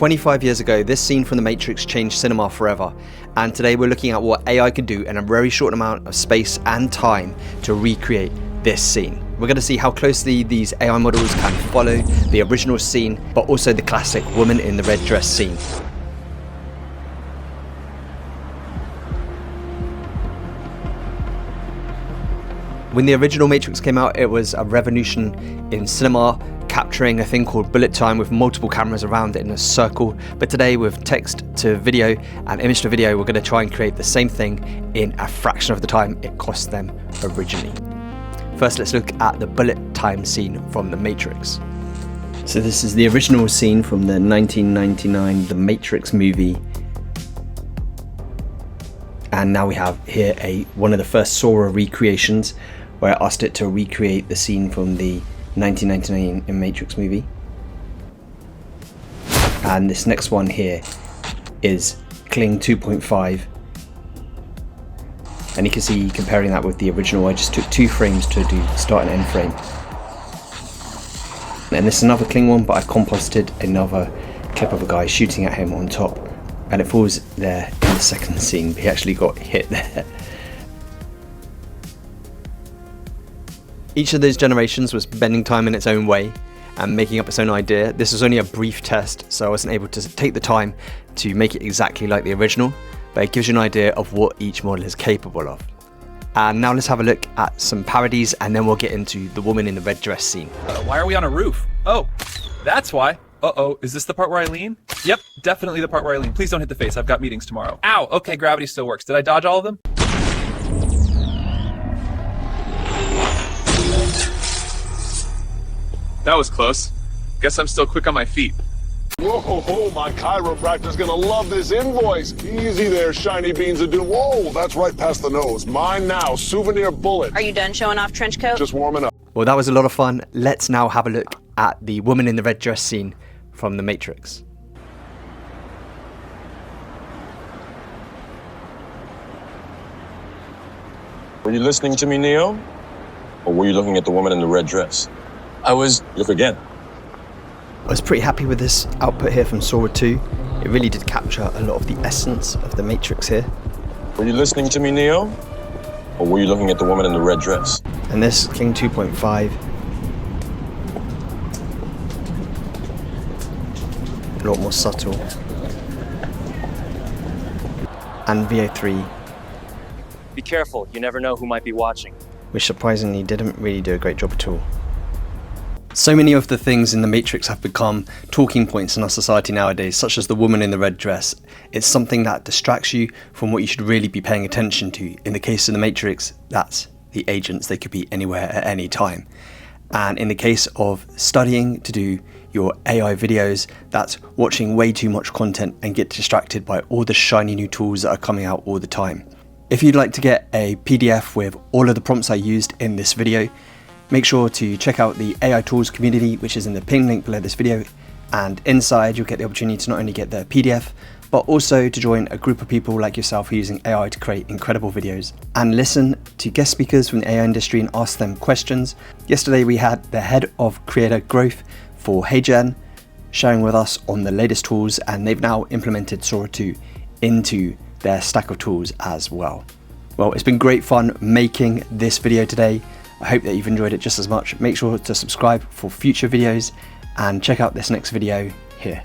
25 years ago, this scene from The Matrix changed cinema forever, and today we're looking at what AI can do in a very short amount of space and time to recreate this scene. We're going to see how closely these AI models can follow the original scene, but also the classic woman in the red dress scene. When the original Matrix came out, it was a revolution in cinema, capturing a thing called bullet time with multiple cameras around it in a circle. But today, with text to video and image to video, we're going to try and create the same thing in a fraction of the time it cost them originally. First, let's look at the bullet time scene from The Matrix. So this is the original scene from the 1999 The Matrix movie. And now we have here one of the first Sora recreations, where I asked it to recreate the scene from the 1999 Matrix movie. And this next one here is Kling 2.5. And you can see, comparing that with the original, I just took 2 frames to do start and end frame. And this is another Kling one, but I composited another clip of a guy shooting at him on top. And it falls there in the second scene, but he actually got hit there. Each of those generations was bending time in its own way and making up its own idea. This was only a brief test, so I wasn't able to take the time to make it exactly like the original, but it gives you an idea of what each model is capable of. And now let's have a look at some parodies, and then we'll get into the woman in the red dress scene. Why are we on a roof? Oh, that's why. Uh-oh, is this the part where I lean? Yep, definitely the part where I lean. Please don't hit the face, I've got meetings tomorrow. Ow, okay, gravity still works. Did I dodge all of them? That was close. Guess I'm still quick on my feet. Whoa, my chiropractor's gonna love this invoice. Easy there, shiny beans of doom. Whoa, that's right past the nose. Mine now, souvenir bullet. Are you done showing off trench coat? Just warming up. Well, that was a lot of fun. Let's now have a look at the woman in the red dress scene from The Matrix. Were you listening to me, Neo? Or were you looking at the woman in the red dress? Look again. I was pretty happy with this output here from Sora 2. It really did capture a lot of the essence of The Matrix here. Were you listening to me, Neo? Or were you looking at the woman in the red dress? And this Kling 2.5. A lot more subtle. And VEO3. Be careful, you never know who might be watching. Which surprisingly didn't really do a great job at all. So many of the things in The Matrix have become talking points in our society nowadays, such as the woman in the red dress. It's something that distracts you from what you should really be paying attention to. In the case of The Matrix, that's the agents. They could be anywhere at any time. And in the case of studying to do your AI videos, that's watching way too much content and get distracted by all the shiny new tools that are coming out all the time. If you'd like to get a PDF with all of the prompts I used in this video, make sure to check out the AI Tools community, which is in the pinned link below this video. And inside, you'll get the opportunity to not only get the PDF, but also to join a group of people like yourself who are using AI to create incredible videos and listen to guest speakers from the AI industry and ask them questions. Yesterday, we had the head of creator growth for HeyGen sharing with us on the latest tools, and they've now implemented Sora 2 into their stack of tools as well. Well, it's been great fun making this video today. I hope that you've enjoyed it just as much. Make sure to subscribe for future videos and check out this next video here.